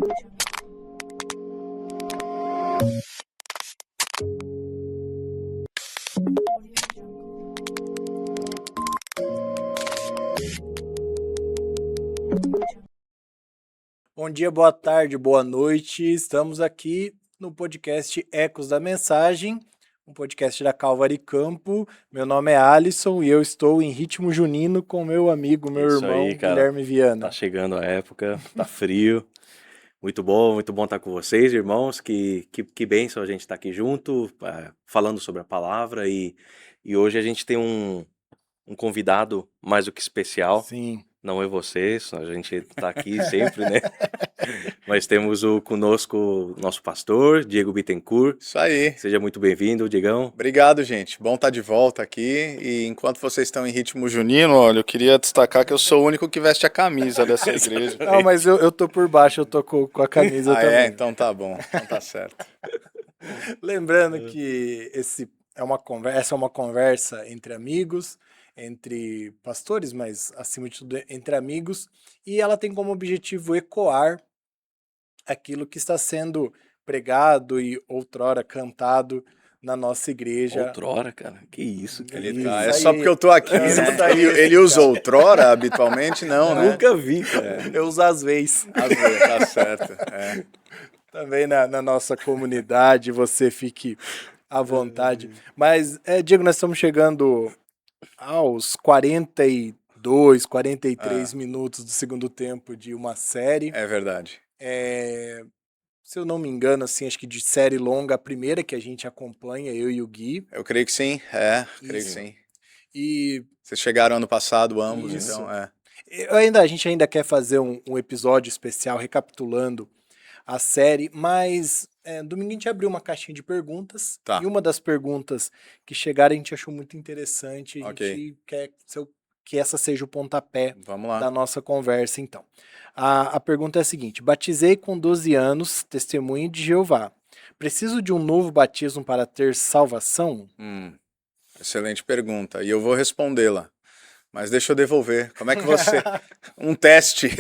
Bom dia, boa tarde, boa noite. Estamos aqui no podcast Ecos da Mensagem, um podcast da Calvary Campo. Meu nome é Alisson e eu estou em ritmo junino com meu amigo, meu Isso irmão, aí, cara. Guilherme Viana. Tá chegando a época, tá frio. Muito bom estar com vocês, irmãos. Que bênção a gente estar aqui junto, falando sobre a palavra. E hoje a gente tem um convidado mais do que especial. Sim. Não é vocês, a gente tá aqui sempre, né? Mas temos conosco o nosso pastor, Diego Bittencourt. Isso aí. Seja muito bem-vindo, Diegão. Obrigado, gente. Bom estar de volta aqui. E enquanto vocês estão em ritmo junino, olha, eu queria destacar que eu sou o único que veste a camisa dessa igreja. Não, mas eu tô por baixo, eu tô com a camisa também. É? Então tá bom. Então tá certo. Lembrando que essa é uma conversa entre amigos, entre pastores, mas acima de tudo entre amigos, e ela tem como objetivo ecoar aquilo que está sendo pregado e outrora cantado na nossa igreja. Outrora, cara, que isso, cara. É só porque eu tô aqui, né? Ele usa outrora habitualmente? Não, né? Nunca vi, cara. Eu uso às vezes. Às vezes, tá certo. É. Também na nossa comunidade, você fique à vontade. Mas, Diego, nós estamos chegando aos 42, 43 minutos do segundo tempo de uma série. É verdade. Se eu não me engano, assim, acho que de série longa, a primeira que a gente acompanha, eu e o Gui. Eu creio que sim, creio que sim. E vocês chegaram ano passado, ambos, Isso. então, A gente ainda quer fazer um episódio especial recapitulando a série, mas domingo a gente abriu uma caixinha de perguntas, Tá. E uma das perguntas que chegaram a gente achou muito interessante, a Ok. gente quer que essa seja o pontapé Vamos lá. da nossa conversa, então. A pergunta é a seguinte: batizei com 12 anos, testemunho de Jeová. Preciso de um novo batismo para ter salvação? Excelente pergunta, e eu vou respondê-la. Mas deixa eu devolver. Como é que você... Um teste.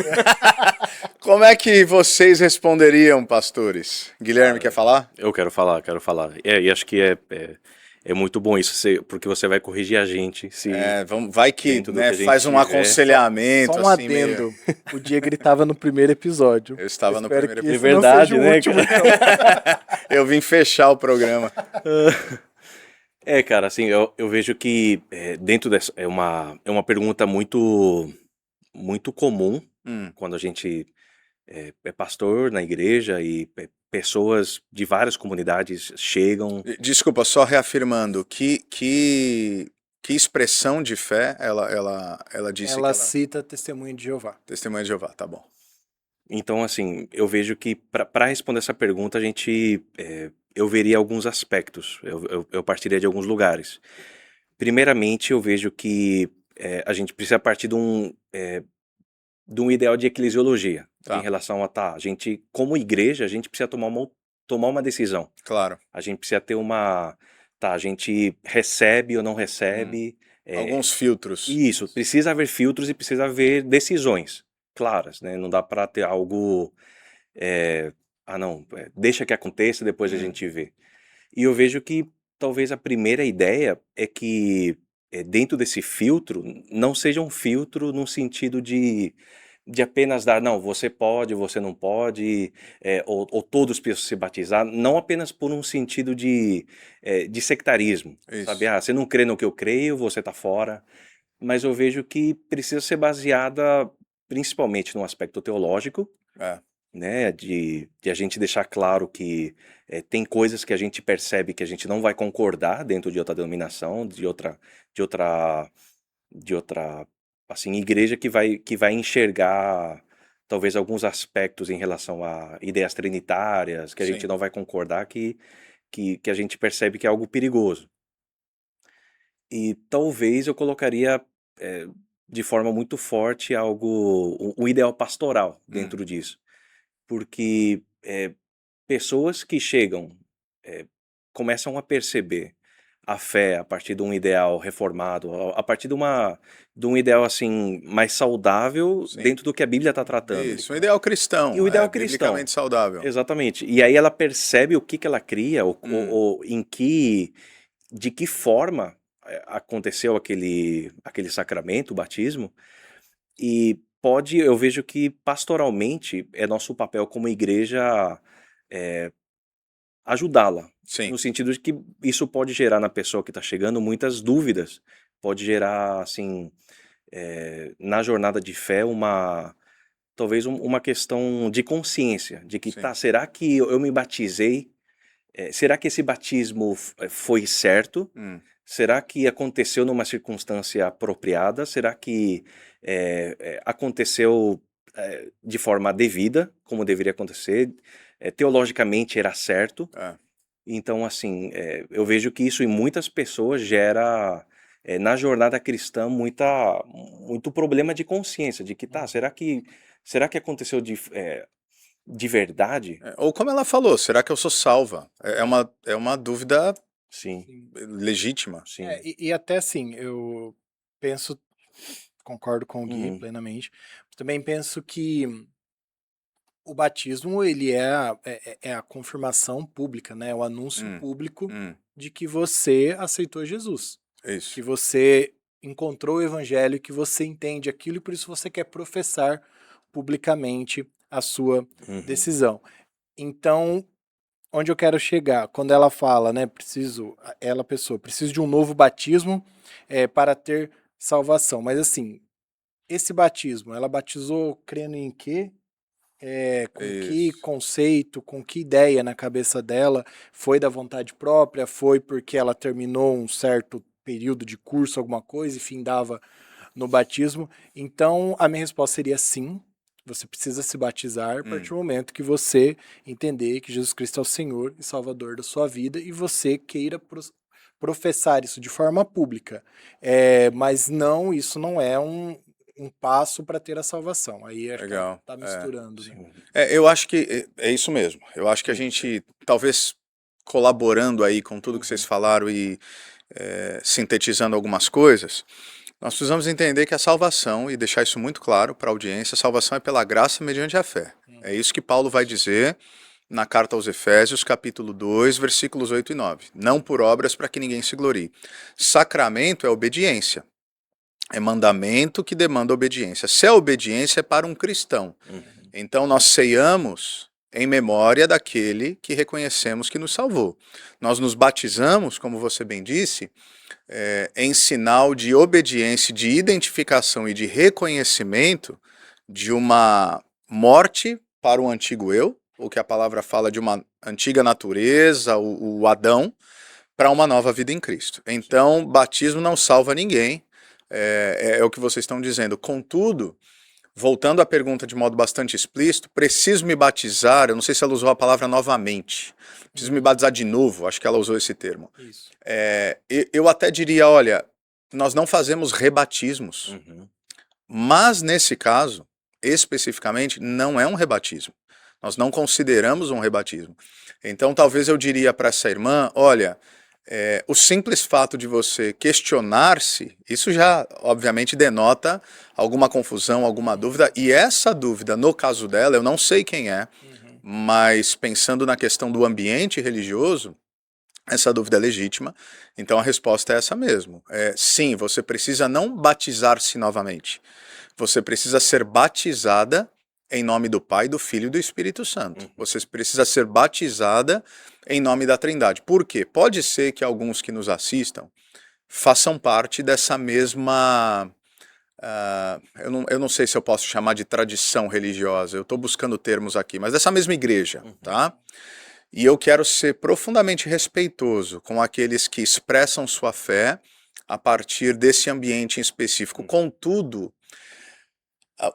Como é que vocês responderiam, pastores? Guilherme, quer falar? Eu quero falar. E acho que é muito bom isso, porque você vai corrigir a gente. Vai que, dentro do né, que a gente faz um aconselhamento. Só um assim, adendo. O Diego ele estava no primeiro episódio. Eu estava no espero primeiro que episódio. esse não seja o né, último, Eu vim fechar o programa. Cara, assim, eu vejo que dentro dessa... É uma pergunta muito, muito comum quando a gente é pastor na igreja e pessoas de várias comunidades chegam... Desculpa, só reafirmando, que expressão de fé ela disse Ela cita Testemunho de Jeová. Testemunha de Jeová, tá bom. Então, assim, eu vejo que para responder essa pergunta, eu veria alguns aspectos, eu partiria de alguns lugares. Primeiramente, eu vejo que a gente precisa partir de um ideal de eclesiologia, Tá. em relação a gente, como igreja, a gente precisa tomar uma decisão. Claro. A gente precisa ter a gente recebe ou não recebe. Alguns filtros. Isso, precisa haver filtros e precisa haver decisões claras, né? Não dá para ter algo... deixa que aconteça, depois a gente vê. E eu vejo que talvez a primeira ideia é que dentro desse filtro, não seja um filtro no sentido de apenas dar, não, você pode, você não pode, ou todos precisam se batizar, não apenas por um sentido de sectarismo, Isso. sabe? Você não crê no que eu creio, você tá fora. Mas eu vejo que precisa ser baseada principalmente no aspecto teológico, né, de a gente deixar claro que tem coisas que a gente percebe que a gente não vai concordar dentro de outra denominação, de outra assim, igreja que vai enxergar talvez alguns aspectos em relação a ideias trinitárias, que a gente não vai concordar, que a gente percebe que é algo perigoso. E talvez eu colocaria de forma muito forte um ideal pastoral dentro disso. Porque pessoas que chegam, começam a perceber a fé a partir de um ideal reformado, a partir de um ideal assim mais saudável Sim. dentro do que a Bíblia está tratando. Isso, um ideal cristão. E o ideal cristão. Biblicamente saudável. Exatamente. E aí ela percebe o que ela cria, ou de que forma aconteceu aquele sacramento, o batismo, e eu vejo que pastoralmente é nosso papel como igreja ajudá-la. Sim. No sentido de que isso pode gerar na pessoa que está chegando muitas dúvidas, pode gerar, assim, na jornada de fé, talvez uma questão de consciência, de que, Sim. tá, será que eu me batizei? Será que esse batismo foi certo? Será que aconteceu numa circunstância apropriada? Será que aconteceu de forma devida, como deveria acontecer? Teologicamente era certo? Então, assim, eu vejo que isso em muitas pessoas gera, na jornada cristã, muito problema de consciência, de que, tá, será que aconteceu de verdade? Ou como ela falou, será que eu sou salva? É uma dúvida Sim, legítima. sim. E até assim, eu penso, concordo com o Gui plenamente, também penso que o batismo, ele é a confirmação pública, né? O anúncio público de que você aceitou Jesus. Isso. Que você encontrou o evangelho, que você entende aquilo e por isso você quer professar publicamente a sua decisão. Então, onde eu quero chegar? Quando ela fala, né, preciso de um novo batismo para ter salvação. Mas assim, esse batismo, ela batizou crendo em quê? Com que conceito, com que ideia na cabeça dela? Foi da vontade própria? Foi porque ela terminou um certo período de curso, alguma coisa, e findava no batismo? Então, a minha resposta seria sim. Você precisa se batizar a partir do momento que você entender que Jesus Cristo é o Senhor e Salvador da sua vida e você queira professar isso de forma pública. Mas não, isso não é um passo para ter a salvação. Aí acho Legal. que tá misturando. Né? Eu acho que é isso mesmo. Eu acho que a gente, talvez colaborando aí com tudo que vocês falaram e sintetizando algumas coisas, nós precisamos entender que a salvação, e deixar isso muito claro para a audiência, a salvação é pela graça mediante a fé. É isso que Paulo vai dizer na carta aos Efésios, capítulo 2, versículos 8 e 9. Não por obras para que ninguém se glorie. Sacramento é obediência. É mandamento que demanda obediência. Se é obediência, é para um cristão. Então nós ceiamos em memória daquele que reconhecemos que nos salvou. Nós nos batizamos, como você bem disse, em sinal de obediência, de identificação e de reconhecimento de uma morte para o antigo eu, o que a palavra fala de uma antiga natureza, o Adão, para uma nova vida em Cristo. Então, batismo não salva ninguém, é o que vocês estão dizendo. Contudo, voltando à pergunta de modo bastante explícito, preciso me batizar, eu não sei se ela usou a palavra novamente, preciso me batizar de novo, acho que ela usou esse termo. Isso. Eu até diria, olha, nós não fazemos rebatismos, mas nesse caso, especificamente, não é um rebatismo. Nós não consideramos um rebatismo. Então talvez eu diria para essa irmã, olha, o simples fato de você questionar-se, isso já obviamente denota alguma confusão, alguma dúvida, e essa dúvida, no caso dela, eu não sei quem é, mas pensando na questão do ambiente religioso, essa dúvida é legítima, então a resposta é essa mesmo. Sim, você precisa não batizar-se novamente, você precisa ser batizada em nome do Pai, do Filho e do Espírito Santo. Você precisa ser batizada em nome da Trindade. Por quê? Pode ser que alguns que nos assistam façam parte dessa mesma... eu não sei se eu posso chamar de tradição religiosa, eu estou buscando termos aqui, mas dessa mesma igreja, tá? E eu quero ser profundamente respeitoso com aqueles que expressam sua fé a partir desse ambiente em específico. Contudo,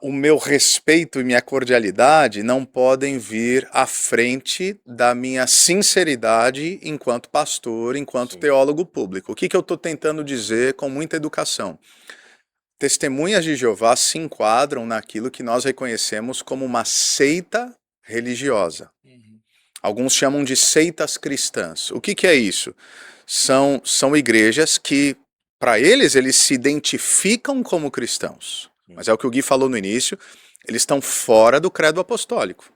o meu respeito e minha cordialidade não podem vir à frente da minha sinceridade enquanto pastor, enquanto teólogo público. O que eu estou tentando dizer com muita educação? Testemunhas de Jeová se enquadram naquilo que nós reconhecemos como uma seita religiosa. Alguns chamam de seitas cristãs. O que é isso? São igrejas que, para eles se identificam como cristãos. Mas é o que o Gui falou no início, eles estão fora do credo apostólico.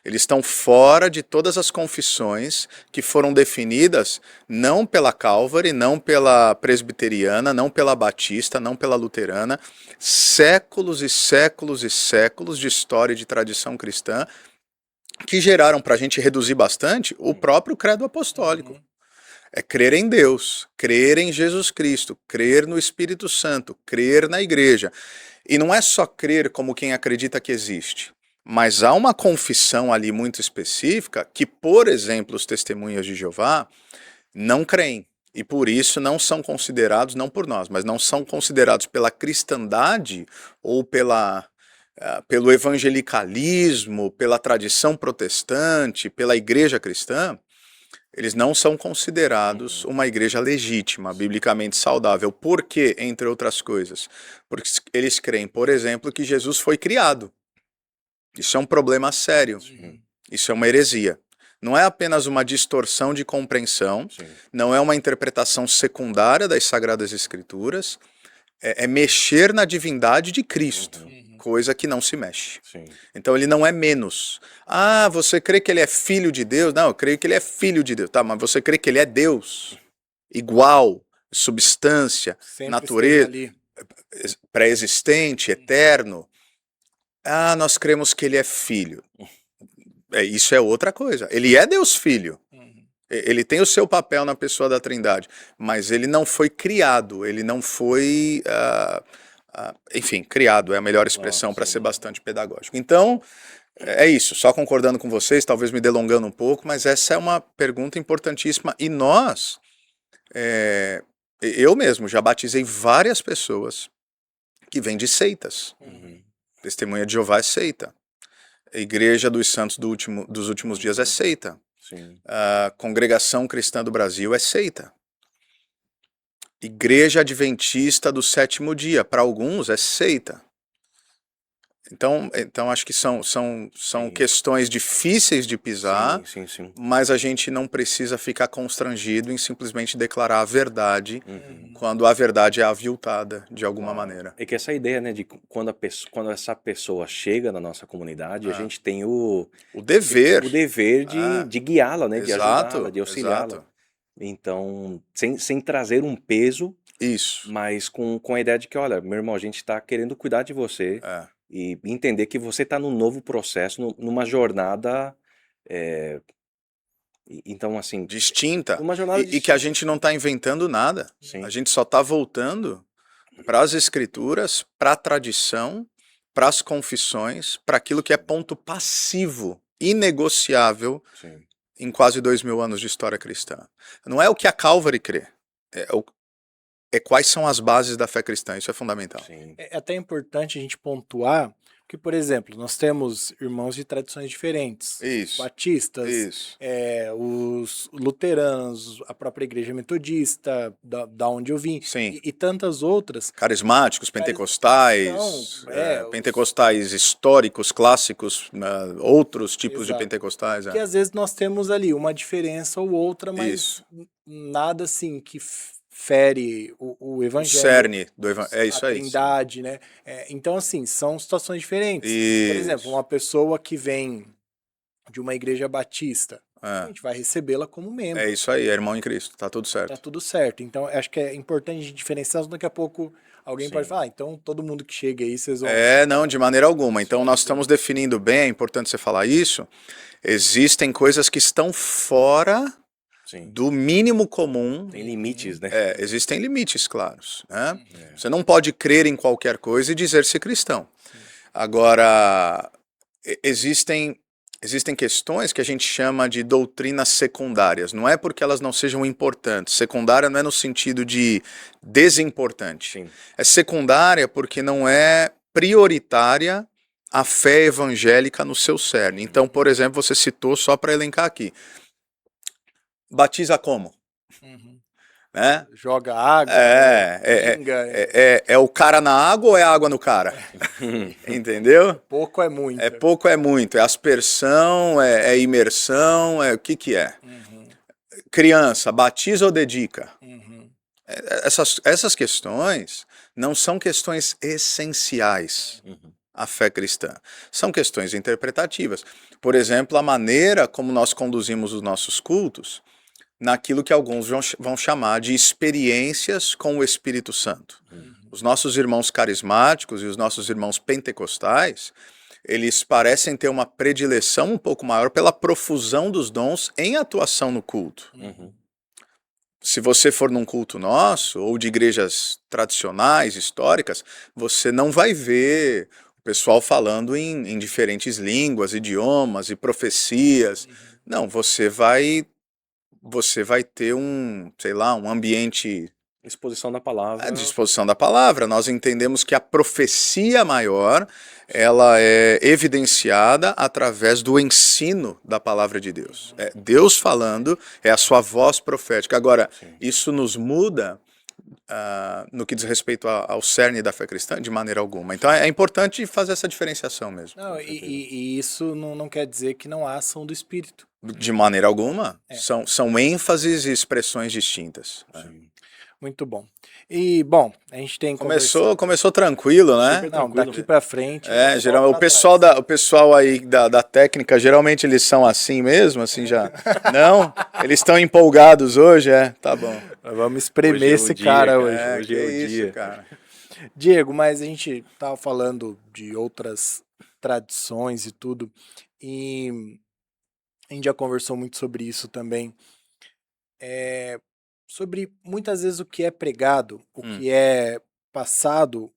Eles estão fora de todas as confissões que foram definidas não pela Calvary, não pela presbiteriana, não pela batista, não pela luterana. Séculos e séculos e séculos de história e de tradição cristã que geraram, para a gente reduzir bastante, o próprio credo apostólico. É crer em Deus, crer em Jesus Cristo, crer no Espírito Santo, crer na igreja. E não é só crer como quem acredita que existe. Mas há uma confissão ali muito específica que, por exemplo, os testemunhas de Jeová não creem. E por isso não são considerados, não por nós, mas não são considerados pela cristandade ou pelo evangelicalismo, pela tradição protestante, pela igreja cristã, eles não são considerados uma igreja legítima, biblicamente saudável. Por quê? Entre outras coisas. Porque eles creem, por exemplo, que Jesus foi criado. Isso é um problema sério. Isso é uma heresia. Não é apenas uma distorção de compreensão, não é uma interpretação secundária das Sagradas Escrituras, é mexer na divindade de Cristo, coisa que não se mexe. Então ele não é menos. Ah, você crê que ele é filho de Deus? Não, eu creio que ele é filho de Deus. Tá, mas você crê que ele é Deus? Igual, substância, Sempre natureza, esteve pré-existente, eterno. Ah, nós cremos que ele é filho. Isso é outra coisa. Ele é Deus Filho. Ele tem o seu papel na pessoa da Trindade, mas ele não foi criado, ele não foi, enfim, criado é a melhor expressão para ser bastante pedagógico. Então, é isso, só concordando com vocês, talvez me delongando um pouco, mas essa é uma pergunta importantíssima. E nós, eu mesmo já batizei várias pessoas que vêm de seitas. Testemunha de Jeová é seita. A Igreja dos Santos dos Últimos Dias é seita. A Congregação Cristã do Brasil é seita. Igreja Adventista do Sétimo Dia, para alguns, é seita. Então acho que são questões difíceis de pisar, mas a gente não precisa ficar constrangido em simplesmente declarar a verdade quando a verdade é aviltada de alguma maneira. É que essa ideia, né, de quando essa pessoa chega na nossa comunidade, a gente tem o dever de guiá-la, né, de Exato, ajudá-la, de auxiliá-la. exato. Então, sem trazer um peso, Isso. mas com a ideia de que, olha, meu irmão, a gente está querendo cuidar de você. E entender que você está num novo processo, numa jornada, então assim... distinta, uma jornada e que a gente não está inventando nada. A gente só está voltando para as escrituras, para a tradição, para as confissões, para aquilo que é ponto passivo, inegociável, em quase 2000 anos de história cristã. Não é o que a Calvary crê, é quais são as bases da fé cristã, isso é fundamental. É até importante a gente pontuar que, por exemplo, nós temos irmãos de tradições diferentes. Isso. Batistas, Isso. Os luteranos, a própria igreja metodista, da onde eu vim, Sim. e tantas outras. Carismáticos, pentecostais, pentecostais históricos, clássicos, outros tipos de pentecostais. Que às vezes nós temos ali uma diferença ou outra, mas Isso. nada assim que fere o evangelho. O cerne do evangelho. É isso a aí. trindade, né? Então, assim, são situações diferentes. Isso. Por exemplo, uma pessoa que vem de uma igreja batista, a gente vai recebê-la como membro. É isso aí, é irmão em Cristo, tá tudo certo. Tá tudo certo. Então, acho que é importante a gente diferenciar, senão daqui a pouco alguém pode falar, então todo mundo que chega aí, vocês vão... Não, de maneira alguma. Então, nós estamos definindo bem, é importante você falar isso, existem coisas que estão fora... do mínimo comum. Tem limites, né? Existem limites claros. Né? Você não pode crer em qualquer coisa e dizer-se cristão. Agora, existem questões que a gente chama de doutrinas secundárias. Não é porque elas não sejam importantes. Secundária não é no sentido de desimportante. É secundária porque não é prioritária a fé evangélica no seu cerne. Então, por exemplo, você citou, só para elencar aqui, batiza como? né? Joga água, pinga, É o cara na água ou é água no cara? Entendeu? pouco é muito. É pouco é muito, é aspersão, é imersão, o que é? Criança, batiza ou dedica? Essas questões não são questões essenciais à fé cristã. São questões interpretativas. Por exemplo, a maneira como nós conduzimos os nossos cultos naquilo que alguns vão chamar de experiências com o Espírito Santo. Os nossos irmãos carismáticos e os nossos irmãos pentecostais, eles parecem ter uma predileção um pouco maior pela profusão dos dons em atuação no culto. Se você for num culto nosso, ou de igrejas tradicionais, históricas, você não vai ver o pessoal falando em diferentes línguas, idiomas e profecias. Não, você vai ter um ambiente Exposição da palavra. à disposição da palavra. Nós entendemos que a profecia maior, ela é evidenciada através do ensino da palavra de Deus. É Deus falando, é a sua voz profética. Agora, isso nos muda no que diz respeito ao cerne da fé cristã? De maneira alguma. Então é importante fazer essa diferenciação mesmo. Não, e isso não quer dizer que não há ação do Espírito. De maneira alguma. São ênfases e expressões distintas. Muito bom. E, bom, a gente tem Começou tranquilo, né? Super Não, tranquilo, daqui né? pra frente. O pessoal aí da técnica, geralmente eles são assim mesmo, assim já. Não? Eles estão empolgados hoje, tá bom. Vamos espremer Hoje é o esse dia, cara cara. hoje. Hoje é o isso, dia. cara. Diego, mas a gente tava falando de outras tradições e tudo, e a gente já conversou muito sobre isso também. Sobre muitas vezes o que é pregado, o que é passado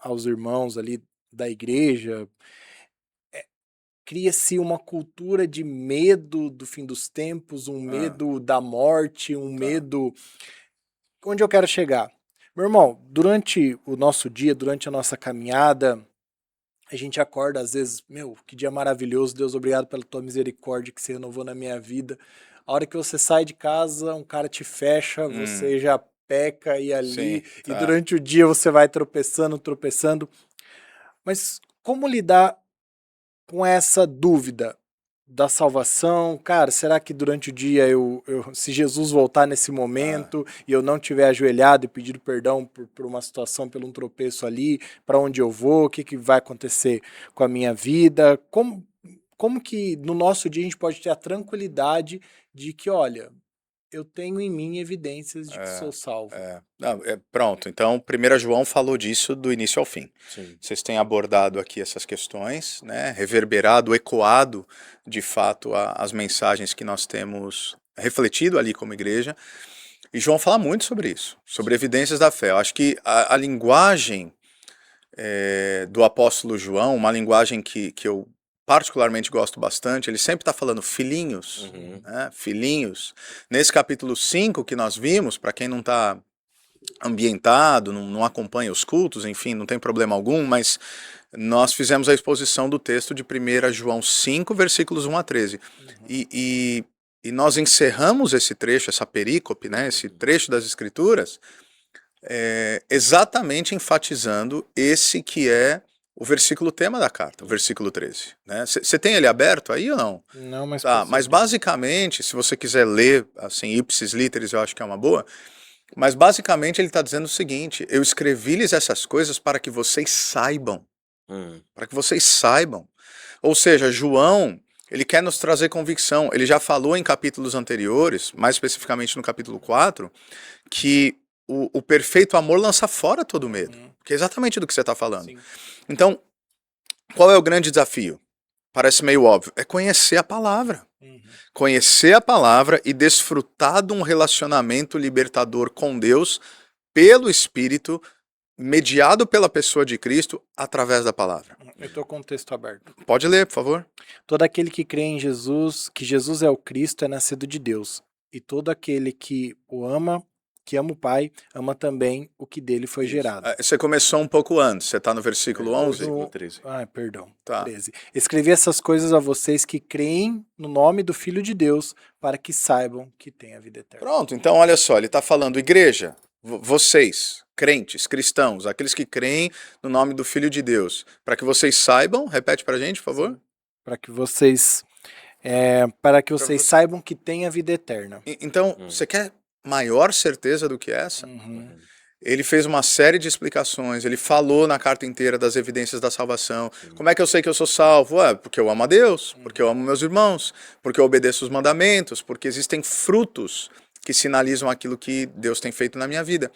aos irmãos ali da igreja, cria-se uma cultura de medo do fim dos tempos, um medo da morte, um medo... Onde eu quero chegar? Meu irmão, durante o nosso dia, durante a nossa caminhada, a gente acorda às vezes, meu, que dia maravilhoso, Deus, obrigado pela tua misericórdia que você renovou na minha vida. A hora que você sai de casa, um cara te fecha, você já peca e ali, Sim, e durante o dia você vai tropeçando. Mas como lidar com essa dúvida da salvação? Cara, será que durante o dia se Jesus voltar nesse momento e eu não tiver ajoelhado e pedido perdão por uma situação, por um tropeço ali, para onde eu vou, o que vai acontecer com a minha vida? Como que no nosso dia a gente pode ter a tranquilidade de que, olha, eu tenho em mim evidências de que sou salvo? Pronto, então 1 João falou disso do início ao fim. Sim. Vocês têm abordado aqui essas questões, né, reverberado, ecoado de fato as mensagens que nós temos refletido ali como igreja. E João fala muito sobre isso, sobre evidências da fé. Eu acho que a linguagem do apóstolo João, uma linguagem que eu particularmente gosto bastante, ele sempre está falando filhinhos, né, filhinhos. Nesse capítulo 5 que nós vimos, para quem não está ambientado, não acompanha os cultos, enfim, não tem problema algum, mas nós fizemos a exposição do texto de 1 João 5, versículos 1 a 13. E nós encerramos esse trecho, essa perícope, né, esse trecho das Escrituras, exatamente enfatizando esse que é o versículo tema da carta, o versículo 13. Você tem ele aberto aí ou não? Não, mas... Mas basicamente, se você quiser ler, assim, ipsis literis, eu acho que é uma boa, mas basicamente ele está dizendo o seguinte: eu escrevi-lhes essas coisas para que vocês saibam. Para que vocês saibam. Ou seja, João, ele quer nos trazer convicção. Ele já falou em capítulos anteriores, mais especificamente no capítulo 4, que o perfeito amor lança fora todo medo. Que é exatamente do que você está falando. Sim. Então, qual é o grande desafio? Parece meio óbvio. É conhecer a palavra. Conhecer a palavra e desfrutar de um relacionamento libertador com Deus pelo Espírito, mediado pela pessoa de Cristo, através da palavra. Eu estou com o texto aberto. Pode ler, por favor. Todo aquele que crê em Jesus, que Jesus é o Cristo, é nascido de Deus. E todo aquele que o ama que ama o Pai, ama também o que dele foi gerado. Você começou um pouco antes, você está no versículo 11? Versículo 13. Perdão. Tá. 13. Escrevi essas coisas a vocês que creem no nome do Filho de Deus, para que saibam que tem a vida eterna. Pronto, então olha só, ele está falando, igreja, vocês, crentes, cristãos, aqueles que creem no nome do Filho de Deus, para que vocês saibam, repete para a gente, por favor. Para que vocês, saibam que tem a vida eterna. Então, você quer maior certeza do que essa? Ele fez uma série de explicações, ele falou na carta inteira das evidências da salvação. Como é que eu sei que eu sou salvo? Porque eu amo a Deus, porque eu amo meus irmãos, porque eu obedeço os mandamentos, porque existem frutos que sinalizam aquilo que Deus tem feito na minha vida.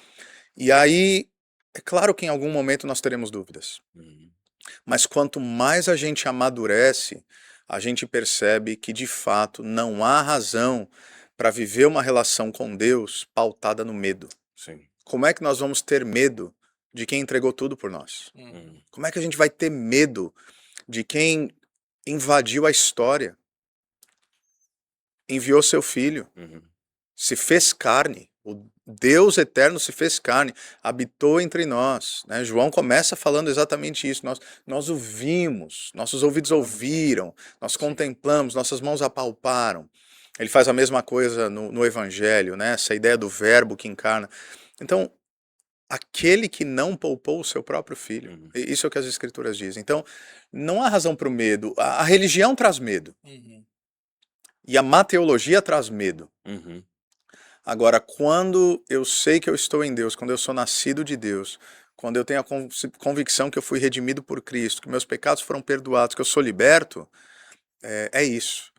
E aí, é claro que em algum momento nós teremos dúvidas. Mas quanto mais a gente amadurece, a gente percebe que de fato não há razão para viver uma relação com Deus pautada no medo. Sim. Como é que nós vamos ter medo de quem entregou tudo por nós? Como é que a gente vai ter medo de quem invadiu a história? Enviou seu filho, se fez carne, o Deus eterno se fez carne, habitou entre nós. Né? João começa falando exatamente isso, nós o vimos, nossos ouvidos ouviram, nós contemplamos, nossas mãos apalparam. Ele faz a mesma coisa no Evangelho, né? Essa ideia do verbo que encarna. Então, aquele que não poupou o seu próprio filho, isso é o que as escrituras dizem. Então, não há razão para o medo. A religião traz medo. E a mateologia traz medo. Agora, quando eu sei que eu estou em Deus, quando eu sou nascido de Deus, quando eu tenho a convicção que eu fui redimido por Cristo, que meus pecados foram perdoados, que eu sou liberto, é isso.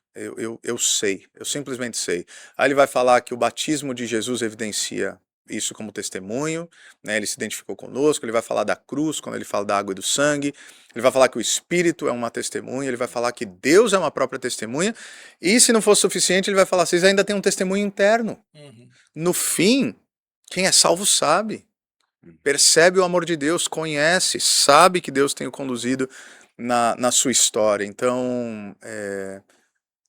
Eu sei, eu simplesmente sei. Aí ele vai falar que o batismo de Jesus evidencia isso como testemunho, né? Ele se identificou conosco, ele vai falar da cruz, quando ele fala da água e do sangue, ele vai falar que o Espírito é uma testemunha, ele vai falar que Deus é uma própria testemunha, e se não fosse suficiente, ele vai falar, vocês ainda têm um testemunho interno. No fim, quem é salvo sabe, percebe o amor de Deus, conhece, sabe que Deus tem o conduzido na sua história. Então,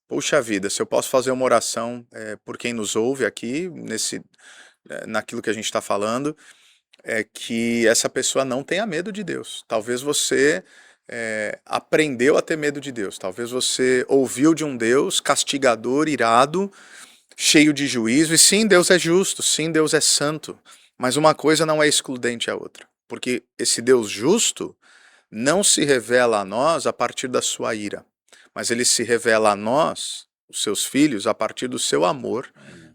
puxa vida, se eu posso fazer uma oração por quem nos ouve aqui, naquilo que a gente está falando, é que essa pessoa não tenha medo de Deus. Talvez você aprendeu a ter medo de Deus. Talvez você ouviu de um Deus castigador, irado, cheio de juízo. E sim, Deus é justo, sim, Deus é santo. Mas uma coisa não é excludente à outra. Porque esse Deus justo não se revela a nós a partir da sua ira. Mas ele se revela a nós, os seus filhos, a partir do seu amor,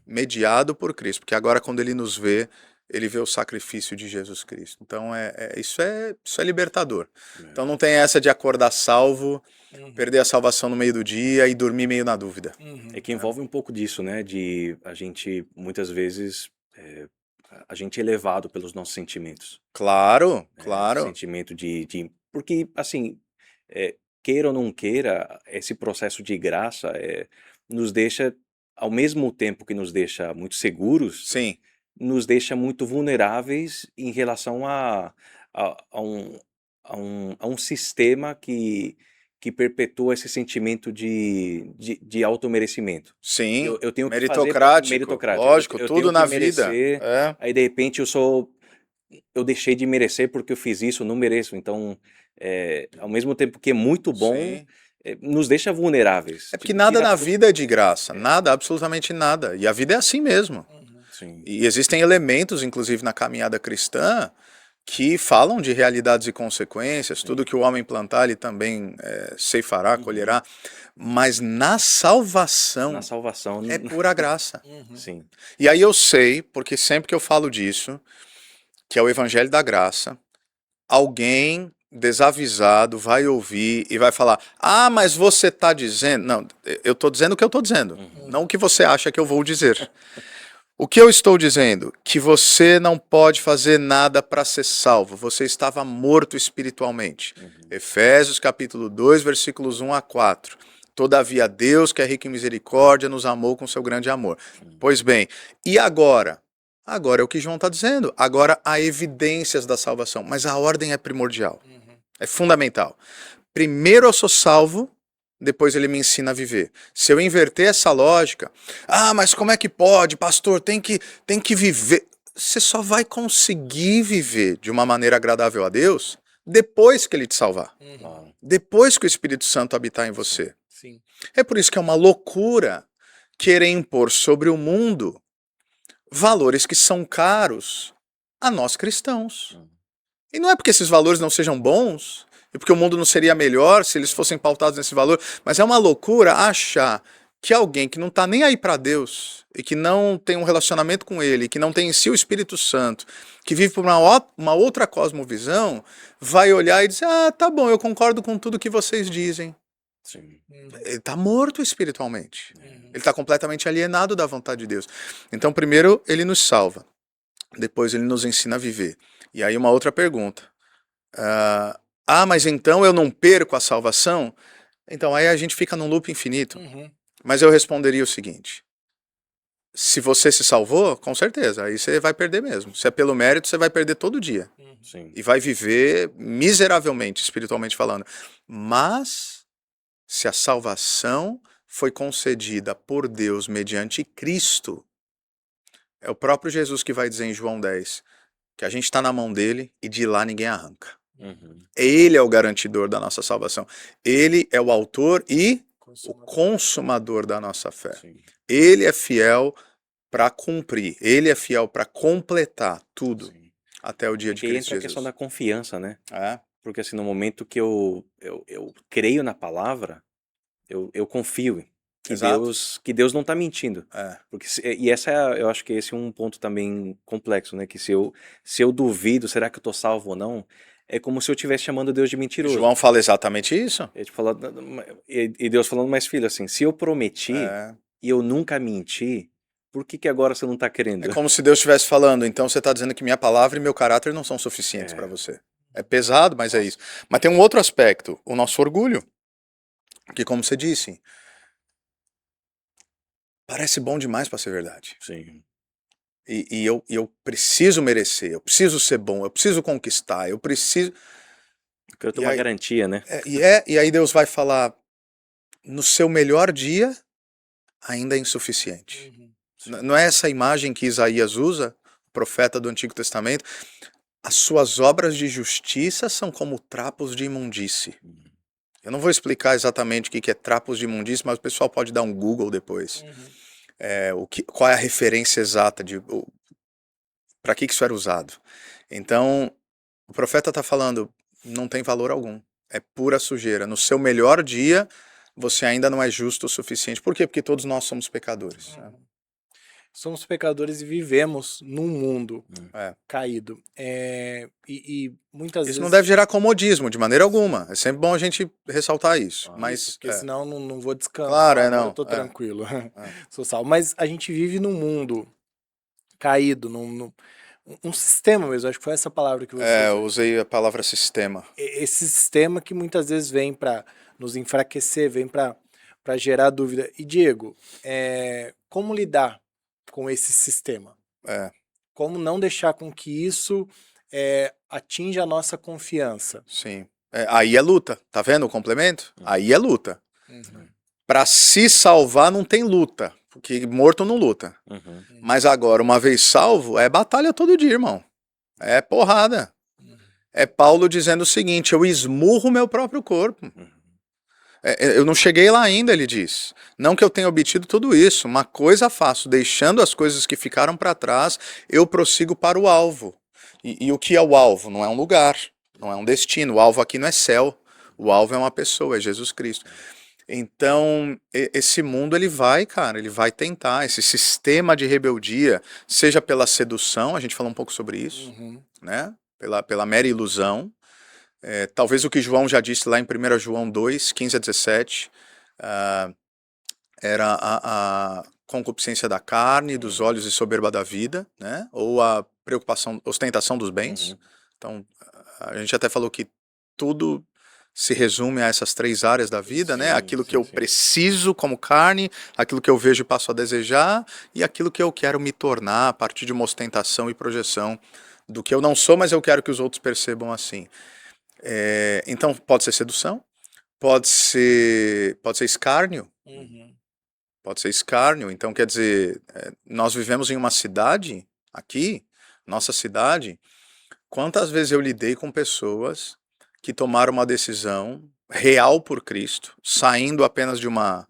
mediado por Cristo, porque agora quando ele nos vê, ele vê o sacrifício de Jesus Cristo. Então isso é libertador. Então não tem essa de acordar salvo, perder a salvação no meio do dia e dormir meio na dúvida. É que envolve um pouco disso, né? De a gente, muitas vezes, a gente é levado pelos nossos sentimentos. Claro, claro. Sentimento porque, assim, queira ou não queira, esse processo de graça nos deixa, ao mesmo tempo que nos deixa muito seguros, Sim. nos deixa muito vulneráveis em relação a um sistema que perpetua esse sentimento de automerecimento. Sim, eu tenho que meritocrático, meritocrático. lógico, Eu tudo tenho na que vida. merecer, aí de repente eu deixei de merecer porque eu fiz isso, eu não mereço. Então, ao mesmo tempo que é muito bom, nos deixa vulneráveis. É porque nada na vida é de graça, nada, absolutamente nada. E a vida é assim mesmo. Sim. E existem elementos, inclusive na caminhada cristã, que falam de realidades e consequências. Tudo que o homem plantar, ele também ceifará, colherá. Mas na salvação é pura graça. Sim. E aí eu sei, porque sempre que eu falo disso, que é o evangelho da graça, alguém desavisado vai ouvir e vai falar, mas você está dizendo... Não, eu estou dizendo o que eu estou dizendo, não o que você acha que eu vou dizer. O que eu estou dizendo? Que você não pode fazer nada para ser salvo, você estava morto espiritualmente. Efésios capítulo 2, versículos 1 a 4. Todavia Deus, que é rico em misericórdia, nos amou com seu grande amor. Pois bem, e agora? Agora é o que João está dizendo. Agora há evidências da salvação, mas a ordem é primordial. É fundamental. Primeiro eu sou salvo, depois ele me ensina a viver. Se eu inverter essa lógica, mas como é que pode, pastor? Tem que viver. você só vai conseguir viver de uma maneira agradável a Deus depois que ele te salvar. Uhum. Depois que o Espírito Santo habitar em você. Sim. É por isso que é uma loucura querer impor sobre o mundo valores que são caros a nós cristãos. E não é porque esses valores não sejam bons, e porque o mundo não seria melhor se eles fossem pautados nesse valor, mas é uma loucura achar que alguém que não está nem aí para Deus, e que não tem um relacionamento com Ele, que não tem em si o Espírito Santo, que vive por uma outra cosmovisão, vai olhar e dizer, ah, tá bom, eu concordo com tudo que vocês dizem. Sim. Ele está morto espiritualmente. Uhum. Ele está completamente alienado da vontade de Deus. Então, primeiro, ele nos salva. Depois, ele nos ensina a viver. E aí, uma outra pergunta. Mas então eu não perco a salvação? Então, aí a gente fica num loop infinito. Uhum. Mas eu responderia o seguinte. Se você se salvou, com certeza, aí você vai perder mesmo. Se é pelo mérito, você vai perder todo dia. Sim. E vai viver miseravelmente, espiritualmente falando. Mas, se a salvação foi concedida por Deus mediante Cristo, é o próprio Jesus que vai dizer em João 10 que a gente está na mão dele e de lá ninguém arranca. Uhum. Ele é o garantidor da nossa salvação. Ele é o autor e o consumador da nossa fé. Sim. Ele é fiel para cumprir. Ele é fiel para completar tudo. Sim. Até o dia de Que Cristo entra a Jesus. questão da confiança, né? É. Porque assim, no momento que eu creio na palavra, eu confio Exato. que Deus não está mentindo. É. Porque eu acho que esse é um ponto também complexo, né? Que se eu duvido, será que eu tô salvo ou não? É como se eu estivesse chamando Deus de mentiroso. João fala exatamente isso. Ele fala, e Deus falando, mas filho, assim, se eu prometi e eu nunca menti, por que agora você não está querendo? É como se Deus estivesse falando, então você está dizendo que minha palavra e meu caráter não são suficientes para você. É pesado, mas é isso. Mas tem um outro aspecto, o nosso orgulho. Que, como você disse, parece bom demais para ser verdade. Sim. E eu preciso merecer, eu preciso ser bom, eu preciso conquistar, eu preciso... Eu quero ter uma garantia, né? E aí Deus vai falar, no seu melhor dia, ainda é insuficiente. Uhum. Não é essa imagem que Isaías usa, o profeta do Antigo Testamento? As suas obras de justiça são como trapos de imundície. Eu não vou explicar exatamente o que é trapos de imundície, mas o pessoal pode dar um Google depois. Uhum. Qual é a referência exata de para que isso era usado. Então, o profeta está falando, não tem valor algum. É pura sujeira. No seu melhor dia, você ainda não é justo o suficiente. Por quê? Porque todos nós somos pecadores. Somos pecadores e vivemos num mundo caído. E muitas vezes... Isso não deve gerar comodismo, de maneira alguma. É sempre bom a gente ressaltar isso. Mas, porque senão não vou descansar. Claro, não. Eu tô tranquilo. Sou salvo. Mas a gente vive num mundo caído, um sistema mesmo. Acho que foi essa palavra que você usou. Eu usei a palavra sistema. Esse sistema que muitas vezes vem para nos enfraquecer, vem para gerar dúvida. E, Diego, como lidar com esse sistema? Como não deixar com que isso atinja a nossa confiança? Sim. Aí é luta. Tá vendo o complemento? Aí é luta. Uhum. Para se salvar não tem luta, porque morto não luta. Uhum. Mas agora, uma vez salvo, é batalha todo dia, irmão. É porrada. É Paulo dizendo o seguinte, eu esmurro meu próprio corpo. Eu não cheguei lá ainda, ele diz. Não que eu tenha obtido tudo isso, uma coisa faço, deixando as coisas que ficaram para trás, eu prossigo para o alvo. E o que é o alvo? Não é um lugar, não é um destino. O alvo aqui não é céu, o alvo é uma pessoa, é Jesus Cristo. Então, esse mundo, ele vai tentar, esse sistema de rebeldia, seja pela sedução, a gente falou um pouco sobre isso, né? Pela mera ilusão. Talvez o que João já disse lá em 1 João 2, 15 a 17, era a concupiscência da carne, dos olhos e soberba da vida, né? Ou a preocupação, ostentação dos bens. Então, a gente até falou que tudo se resume a essas três áreas da vida, né? Aquilo que eu preciso como carne, aquilo que eu vejo e passo a desejar, e aquilo que eu quero me tornar a partir de uma ostentação e projeção do que eu não sou, mas eu quero que os outros percebam assim. Então, pode ser sedução, pode ser escárnio, pode ser escárnio. Então, quer dizer, nós vivemos em uma cidade aqui Nossa cidade, quantas vezes eu lidei com pessoas que tomaram uma decisão real por Cristo, saindo apenas de uma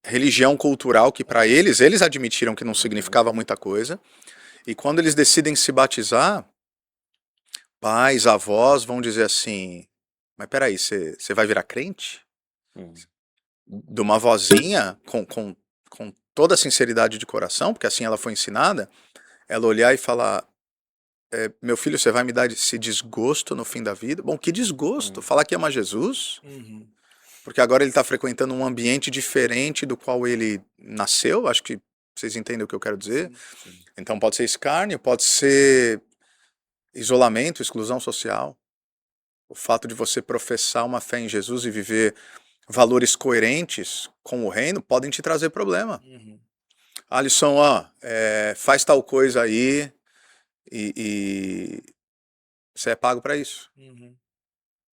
religião cultural que para eles admitiram que não significava muita coisa, e quando eles decidem se batizar, pais, avós vão dizer assim, mas peraí, você vai virar crente? De uma vozinha com toda a sinceridade de coração, porque assim ela foi ensinada, ela olhar e falar, meu filho, você vai me dar esse desgosto no fim da vida? Bom, que desgosto? Falar que ama Jesus? Porque agora ele está frequentando um ambiente diferente do qual ele nasceu, acho que vocês entendem o que eu quero dizer. Sim. Então pode ser escárnio, pode ser isolamento, exclusão social. O fato de você professar uma fé em Jesus e viver valores coerentes com o reino podem te trazer problema. Alisson, faz tal coisa aí e você é pago para isso.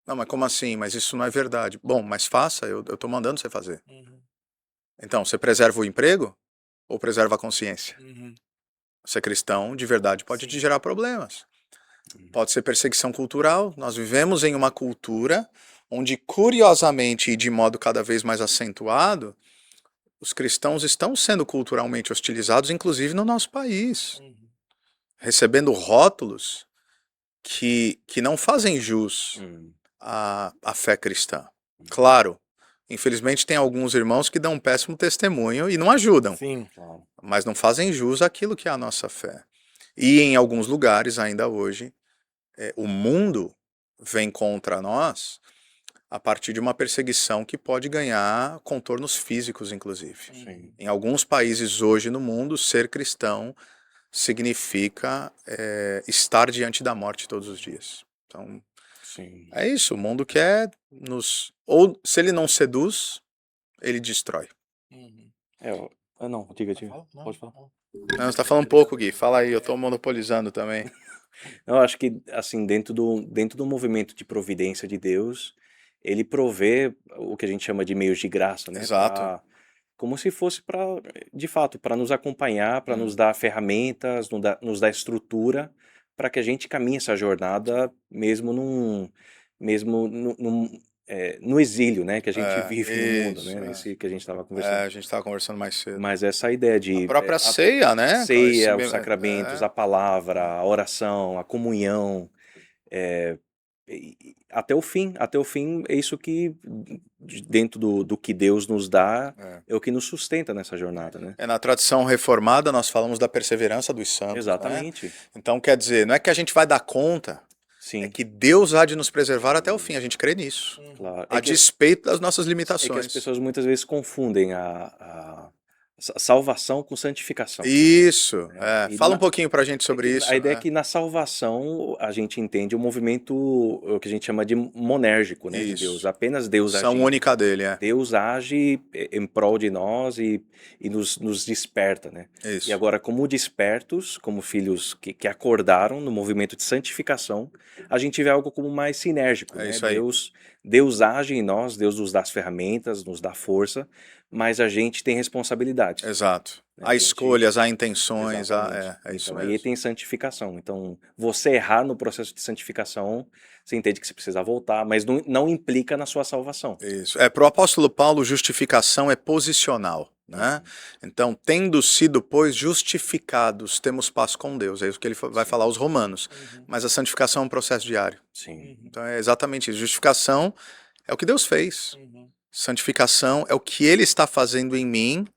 Não, mas como assim? Mas isso não é verdade. Bom, mas faça, eu tô mandando você fazer. Então, você preserva o emprego ou preserva a consciência? Ser cristão de verdade pode te gerar problemas. Pode ser perseguição cultural. Nós vivemos em uma cultura onde, curiosamente e de modo cada vez mais acentuado, os cristãos estão sendo culturalmente hostilizados, inclusive no nosso país, recebendo rótulos que não fazem jus à fé cristã. Claro, infelizmente tem alguns irmãos que dão um péssimo testemunho e não ajudam, Sim. mas não fazem jus àquilo que é a nossa fé. E em alguns lugares, ainda hoje, o mundo vem contra nós a partir de uma perseguição que pode ganhar contornos físicos, inclusive. Sim. Em alguns países hoje no mundo, ser cristão significa estar diante da morte todos os dias. Então, Sim. é isso, o mundo quer nos... Ou, se ele não seduz, ele destrói. Não, diga. Pode falar. Não, você está falando um pouco, Gui. Fala aí, eu estou monopolizando também. Eu acho que, assim, dentro do movimento de providência de Deus, ele provê o que a gente chama de meios de graça, né? Exato. Como se fosse de fato, para nos acompanhar, para nos dar ferramentas, nos dar estrutura, para que a gente caminhe essa jornada mesmo no exílio, né? Que a gente vive no mundo, isso, né? Esse que a gente estava conversando. a gente estava conversando mais cedo. Mas essa ideia de... A própria ceia, né? Ceia, os sacramentos, a palavra, a oração, a comunhão, até o fim, é isso que, dentro do que Deus nos dá, é o que nos sustenta nessa jornada, né? Na tradição reformada, nós falamos da perseverança dos santos. Exatamente. Né? Então, quer dizer, não é que a gente vai dar conta, Sim. é que Deus há de nos preservar até o fim, a gente crê nisso. Claro. A despeito das nossas limitações. É que as pessoas muitas vezes confundem a salvação com santificação. Isso. Fala um pouquinho pra gente sobre isso. A ideia é que na salvação a gente entende o movimento, o que a gente chama de monérgico, né, de Deus. Apenas Deus age. Ação única dele, Deus age em prol de nós e nos desperta, né? Isso. E agora, como despertos, como filhos que acordaram no movimento de santificação, a gente vê algo como mais sinérgico, né? Isso aí. Deus age em nós, Deus nos dá as ferramentas, nos dá força, mas a gente tem responsabilidades. Exato. Há escolhas, há intenções, é isso então, mesmo. aí tem santificação. Então, você errar no processo de santificação, você entende que você precisa voltar, mas não implica na sua salvação. Isso. Para o apóstolo Paulo, justificação é posicional. Né? Então, tendo sido, pois, justificados, temos paz com Deus. É isso que ele vai falar aos romanos. Mas a santificação é um processo diário. Sim. Então, é exatamente isso. Justificação é o que Deus fez. Santificação é o que ele está fazendo em mim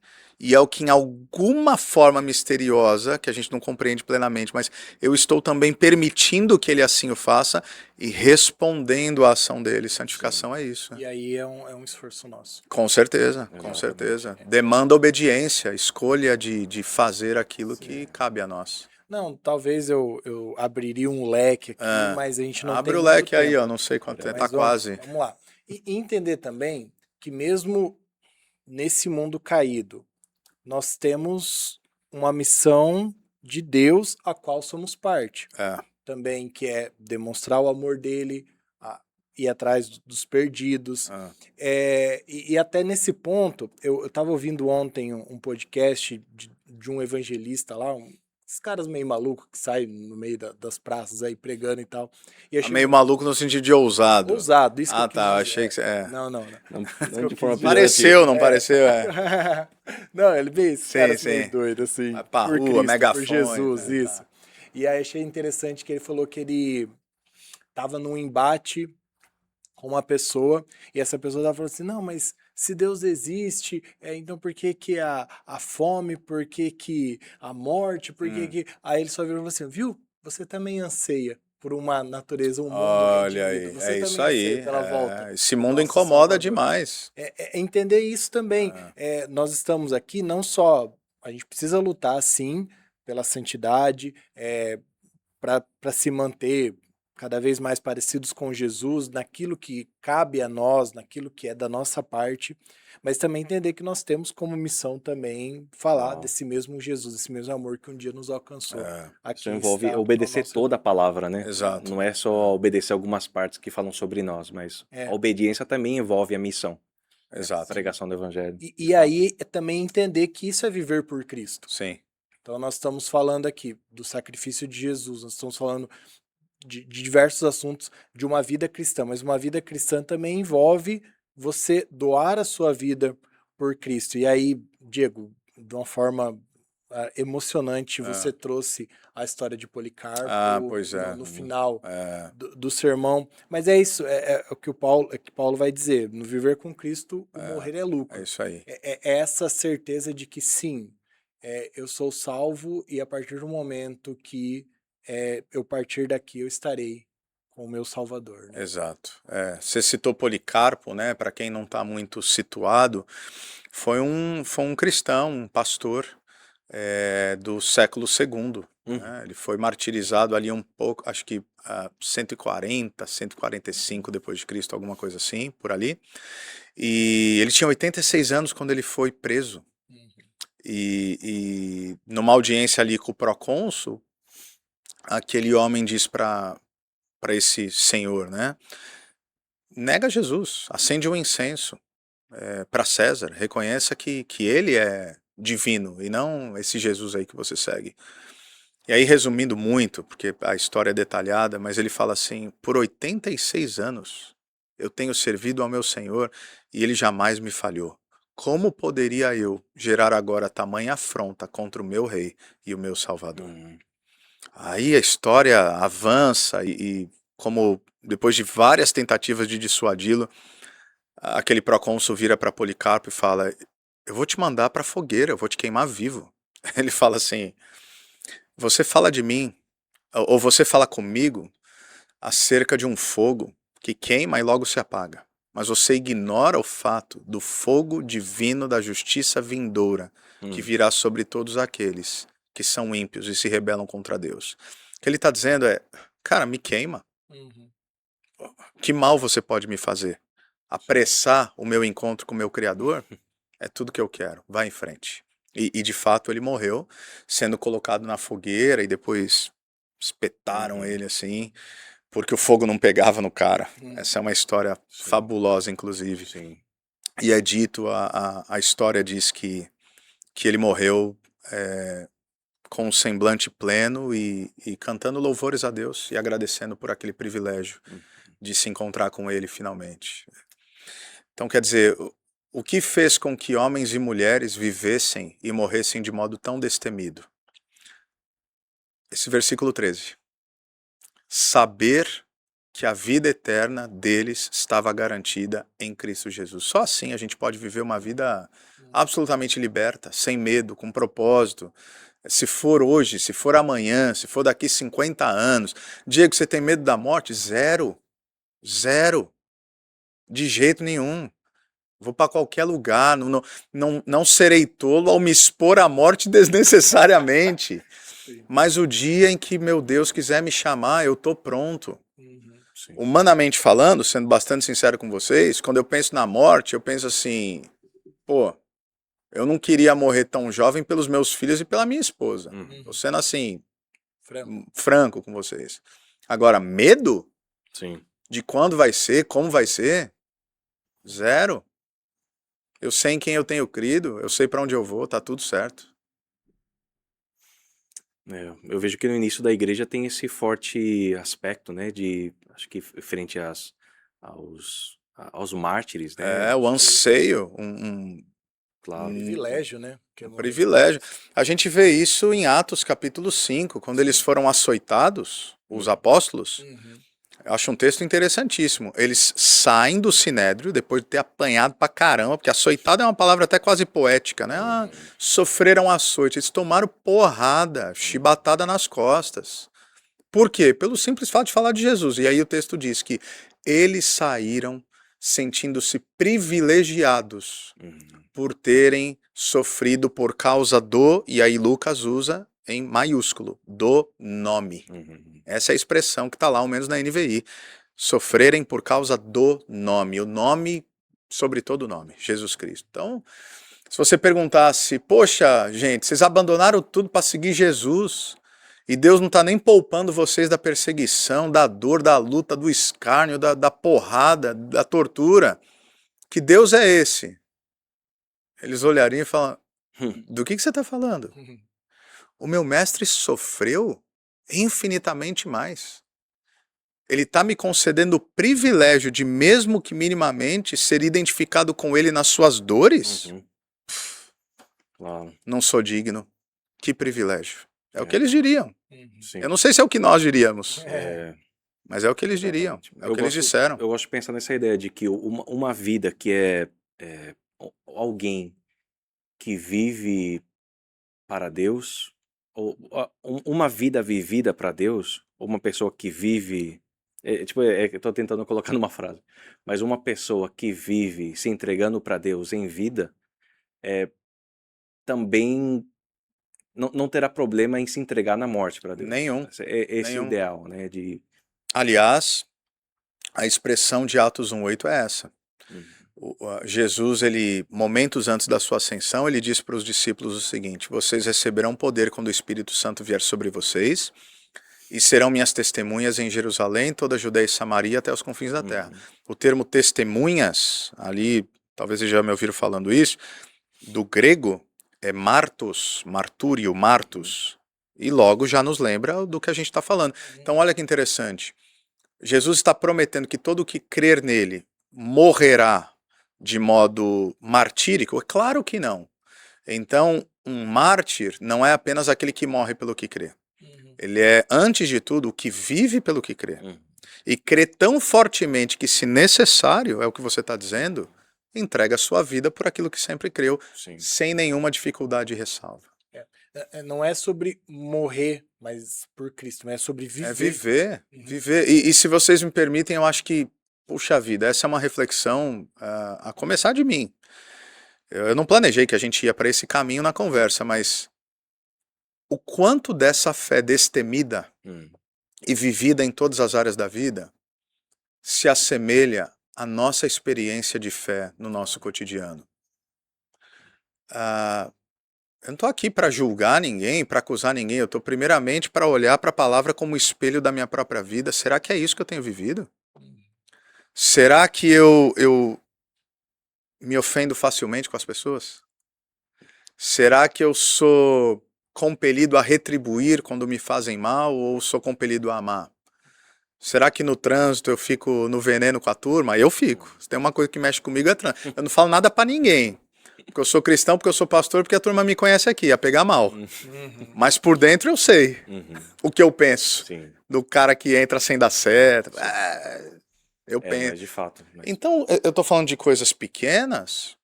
e é o que, em alguma forma misteriosa, que a gente não compreende plenamente, mas eu estou também permitindo que ele assim o faça e respondendo à ação dele. Santificação é isso. E aí é um esforço nosso. Com certeza, com certeza. Demanda obediência, escolha de fazer aquilo que cabe a nós. Não, talvez eu abriria um leque aqui, mas a gente não Abre tem o leque muito aí, tempo. ó, não sei quanto tempo, Mas tá quase. Vamos lá. E entender também que mesmo nesse mundo caído, nós temos uma missão de Deus a qual somos parte. Também, que é demonstrar o amor dele, ir atrás dos perdidos. E até nesse ponto, eu estava ouvindo ontem um podcast de um evangelista lá, esses caras meio malucos que saem no meio das praças aí pregando e tal. E achei Meio maluco no sentido de ousado. ousado, isso que eu quis Tá, dizer. achei que você... Não. Não, Isso que não eu de quis forma dizer. Pareceu, não pareceu? Não, ele veio esses Sim, caras sim. meio doidos, assim, Vai pra por rua, Cristo, por megafone, Jesus, né? isso. E aí achei interessante que ele falou que ele tava num embate com uma pessoa, e essa pessoa tava falando assim, não, mas se Deus existe, então por que que a fome, por que que a morte, por que que... Aí ele só virou e falou assim, viu? Você também anseia por uma natureza, um mundo Olha redimido. aí, Você é isso também anseia aí. pela volta Esse do mundo nosso incomoda Salvador. demais. É entender isso também. Nós estamos aqui não só... A gente precisa lutar, sim, pela santidade, para se manter cada vez mais parecidos com Jesus, naquilo que cabe a nós, naquilo que é da nossa parte, mas também entender que nós temos como missão também falar Uau. desse mesmo Jesus, esse mesmo amor que um dia nos alcançou. Isso Aqui envolve está ao obedecer nosso toda a redor. palavra, né? Exato. Não é só obedecer algumas partes que falam sobre nós, mas É. a obediência também envolve a missão, a Exato. pregação do evangelho. E aí é também entender que isso é viver por Cristo. Sim. Então nós estamos falando aqui do sacrifício de Jesus, nós estamos falando de diversos assuntos de uma vida cristã, mas uma vida cristã também envolve você doar a sua vida por Cristo. E aí, Diego, de uma forma emocionante, você trouxe a história de Policarpo Pois é. no final do sermão. Mas é isso, é o que que Paulo vai dizer. No viver com Cristo, o morrer é lucro. É isso aí. É essa certeza de que sim, eu sou salvo e a partir do momento que eu partir daqui eu estarei com o meu Salvador. Né? Exato. Você citou Policarpo, né? Para quem não está muito situado, foi um cristão, um pastor do século II. Né? Ele foi martirizado ali um pouco, acho que 140, 145 depois de Cristo, alguma coisa assim, por ali. E ele tinha 86 anos quando ele foi preso. E numa audiência ali com o procônsul, aquele homem diz para esse senhor, né? Nega Jesus, acende um incenso para César, reconheça que ele é divino e não esse Jesus aí que você segue. E aí, resumindo muito, porque a história é detalhada, mas ele fala assim, por 86 anos eu tenho servido ao meu Senhor e ele jamais me falhou. Como poderia eu gerar agora tamanha afronta contra o meu rei e o meu Salvador? Aí a história avança e como depois de várias tentativas de dissuadi-lo, aquele procônsul vira para Policarpo e fala, eu vou te mandar para a fogueira, eu vou te queimar vivo. Ele fala assim, você fala de mim, ou você fala comigo acerca de um fogo que queima e logo se apaga. Mas você ignora o fato do fogo divino da justiça vindoura que virá sobre todos aqueles que são ímpios e se rebelam contra Deus. O que ele está dizendo é, cara, me queima. Que mal você pode me fazer? Apressar o meu encontro com o meu Criador é tudo que eu quero. Vai em frente. E de fato ele morreu, sendo colocado na fogueira e depois espetaram ele assim, porque o fogo não pegava no cara. Essa é uma história fabulosa, inclusive. Sim. E é dito, a história diz que ele morreu com um semblante pleno e cantando louvores a Deus e agradecendo por aquele privilégio de se encontrar com ele finalmente. Então, quer dizer, o que fez com que homens e mulheres vivessem e morressem de modo tão destemido? Esse versículo 13. Saber que a vida eterna deles estava garantida em Cristo Jesus. Só assim a gente pode viver uma vida absolutamente liberta, sem medo, com propósito. Se for hoje, se for amanhã, se for daqui 50 anos. Diego, você tem medo da morte? Zero. Zero. De jeito nenhum. Vou para qualquer lugar, não serei tolo ao me expor à morte desnecessariamente. Mas o dia em que meu Deus quiser me chamar, eu tô pronto. Humanamente falando, sendo bastante sincero com vocês, quando eu penso na morte, eu penso assim, pô, eu não queria morrer tão jovem pelos meus filhos e pela minha esposa. Tô sendo assim, franco com vocês. Agora, medo? Sim. De quando vai ser, como vai ser? Zero. Eu sei em quem eu tenho crido, eu sei para onde eu vou, tá tudo certo. Eu vejo que no início da igreja tem esse forte aspecto, né, acho que frente aos mártires, né, É o acho que, anseio, claro. Privilégio, né? Porque um não... privilégio. A gente vê isso em Atos capítulo 5, quando eles foram açoitados, os apóstolos. Uhum. Eu acho um texto interessantíssimo. Eles saem do sinédrio depois de ter apanhado pra caramba, porque açoitado é uma palavra até quase poética, né? Ah, sofreram açoite, eles tomaram porrada, chibatada nas costas. Por quê? Pelo simples fato de falar de Jesus. E aí o texto diz que eles saíram sentindo-se privilegiados por terem sofrido por causa do, e aí Lucas usa em maiúsculo, do nome. Essa é a expressão que está lá, ao menos na NVI. Sofrerem por causa do nome. O nome sobre todo nome, Jesus Cristo. Então, se você perguntasse, poxa, gente, vocês abandonaram tudo para seguir Jesus e Deus não está nem poupando vocês da perseguição, da dor, da luta, do escárnio, da porrada, da tortura. Que Deus é esse? Eles olhariam e falam, do que você está falando? O meu mestre sofreu infinitamente mais. Ele está me concedendo o privilégio de, mesmo que minimamente, ser identificado com ele nas suas dores? Claro. Não sou digno. Que privilégio. É o que eles diriam. Sim. Eu não sei se é o que nós diríamos, É, mas é o que eles diriam. É o que eles disseram. eu gosto de pensar nessa ideia de que uma vida que é alguém que vive para Deus, ou uma vida vivida para Deus, ou uma pessoa que vive. Eu tô tentando colocar numa frase, mas uma pessoa que vive se entregando para Deus em vida, também não terá problema em se entregar na morte para Deus. Nenhum. Esse é o Nenhum. ideal, né? Aliás, a expressão de Atos 1:8 é essa. Jesus, ele, momentos antes da sua ascensão, ele disse para os discípulos o seguinte: vocês receberão poder quando o Espírito Santo vier sobre vocês e serão minhas testemunhas em Jerusalém, toda a Judeia e Samaria até os confins da terra. O termo testemunhas, ali, talvez vocês já me ouviram falando isso, do grego é martos, martúrio, martus, e logo já nos lembra do que a gente está falando. Então olha que interessante, Jesus está prometendo que todo o que crer nele morrerá de modo martírico? Claro que não. Então, um mártir não é apenas aquele que morre pelo que crê. Ele é, antes de tudo, o que vive pelo que crê. E crê tão fortemente que, se necessário, é o que você está dizendo, entrega a sua vida por aquilo que sempre creu, sem nenhuma dificuldade e ressalva. Não é sobre morrer, mas por Cristo, mas é sobre viver. É viver, viver. E se vocês me permitem, eu acho que, puxa vida, essa é uma reflexão a começar de mim. Eu não planejei que a gente ia para esse caminho na conversa, mas o quanto dessa fé destemida e vivida em todas as áreas da vida se assemelha à nossa experiência de fé no nosso cotidiano. Eu não estou aqui para julgar ninguém, para acusar ninguém, eu estou primeiramente para olhar para a palavra como espelho da minha própria vida. Será que é isso que eu tenho vivido? Será que eu me ofendo facilmente com as pessoas? Será que eu sou compelido a retribuir quando me fazem mal ou sou compelido a amar? Será que no trânsito eu fico no veneno com a turma? Eu fico. Se tem uma coisa que mexe comigo é trânsito. Eu não falo nada para ninguém. Porque eu sou cristão, porque eu sou pastor, porque a turma me conhece aqui, a pegar mal. Mas por dentro eu sei o que eu penso. Do cara que entra sem dar certo. Eu penso. Mas de fato. Então, eu tô falando de coisas pequenas,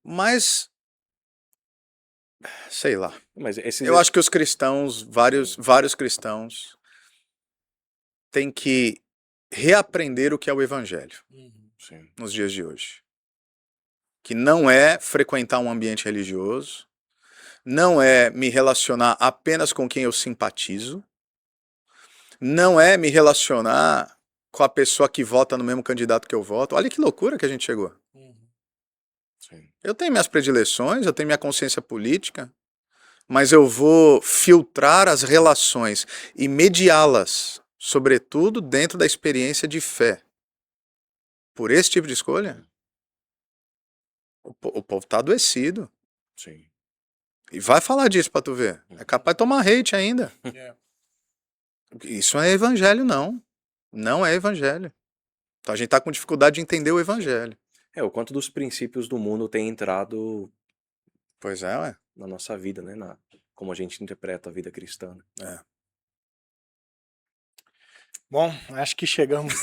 mas sei lá. Eu acho que os cristãos, vários cristãos, têm que reaprender o que é o evangelho nos dias de hoje. Que não é frequentar um ambiente religioso, não é me relacionar apenas com quem eu simpatizo, não é me relacionar com a pessoa que vota no mesmo candidato que eu voto. Olha que loucura que a gente chegou. Eu tenho minhas predileções, eu tenho minha consciência política, mas eu vou filtrar as relações e mediá-las, sobretudo dentro da experiência de fé. Por esse tipo de escolha? O povo está adoecido. E vai falar disso pra tu ver. É capaz de tomar hate ainda. É. Isso não é evangelho, não. Não é evangelho. Então a gente tá com dificuldade de entender o evangelho. O quanto dos princípios do mundo tem entrado Pois é, ué. na nossa vida, né? Como a gente interpreta a vida cristã. É. Bom, acho que chegamos.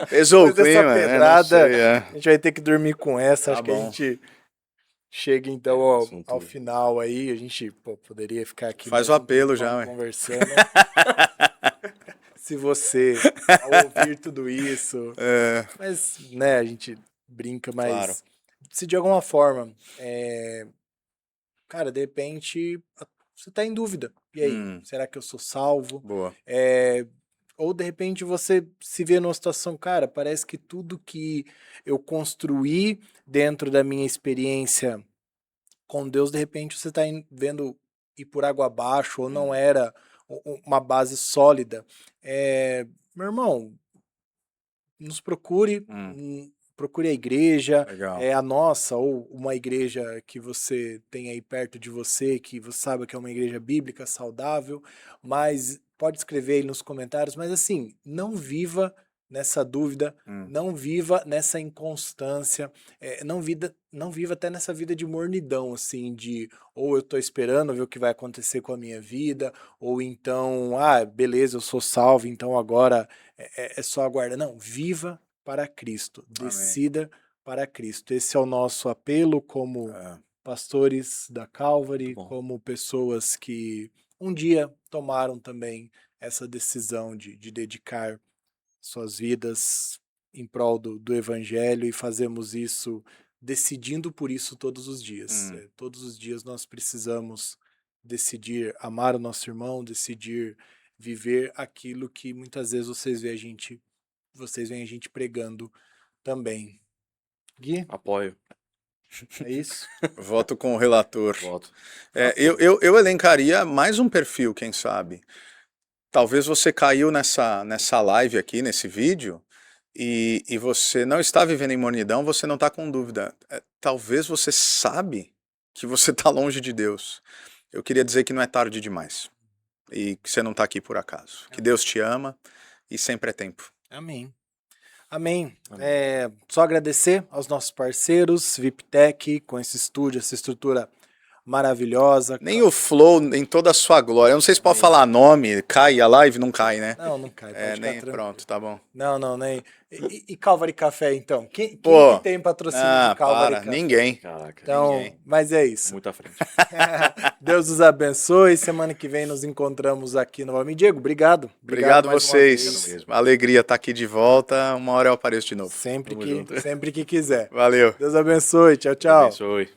Pesou o Depois dessa clima, né? Não pedrada, sei, é. a gente vai ter que dormir com essa. Tá Acho que a bom. gente chega então assunto- ao final aí. A gente poderia ficar aqui Faz mais o apelo tempão já, ué. conversando. Se você, ao ouvir tudo isso, É, mas, né, a gente brinca, mas Claro. se de alguma forma, cara, de repente, você tá em dúvida. E aí, será que eu sou salvo? boa. Ou de repente você se vê numa situação, cara, parece que tudo que eu construí dentro da minha experiência com Deus, de repente você está vendo ir por água abaixo, ou não era uma base sólida. Meu irmão, nos procure, procure a igreja, Legal. a nossa, ou uma igreja que você tem aí perto de você, que você sabe que é uma igreja bíblica, saudável, mas pode escrever aí nos comentários, mas assim, não viva nessa dúvida, não viva nessa inconstância, não viva até nessa vida de mornidão, assim, de ou eu tô esperando ver o que vai acontecer com a minha vida, ou então, beleza, eu sou salvo, então agora é só aguardar. Não, viva para Cristo, decida para Cristo. Esse é o nosso apelo como pastores da Calvary, como pessoas que um dia tomaram também essa decisão de dedicar suas vidas em prol do Evangelho, e fazemos isso decidindo por isso todos os dias. Todos os dias nós precisamos decidir amar o nosso irmão, decidir viver aquilo que muitas vezes vocês veem a gente pregando também. Gui, Apoio. é isso? Voto com o relator. Voto. Eu elencaria mais um perfil, quem sabe. Talvez você caiu nessa live aqui, nesse vídeo, e você não está vivendo em mornidão, você não está com dúvida. Talvez você sabe que você está longe de Deus. Eu queria dizer que não é tarde demais. E que você não está aqui por acaso. Que Deus te ama e sempre é tempo. Amém. Amém. Só agradecer aos nossos parceiros, VIPTech, com esse estúdio, essa estrutura maravilhosa. Nem o Flow em toda a sua glória. Eu não sei se pode falar nome, cai a live? Não cai, né? Não cai. Pode Nem ficar pronto, tá bom. Não, nem. E Calvary Café, então? Quem Pô, que tem patrocínio de Calvary Café? Ninguém. Caraca. Então, ninguém. mas é isso. Muito à frente. Deus os abençoe. Semana que vem nos encontramos aqui novamente. Diego, obrigado. Obrigado mais uma vocês. vez. Alegria estar aqui de volta. Uma hora eu apareço de novo. Sempre Tamo junto. sempre que quiser. Valeu. Deus abençoe. Tchau, tchau. Abençoe.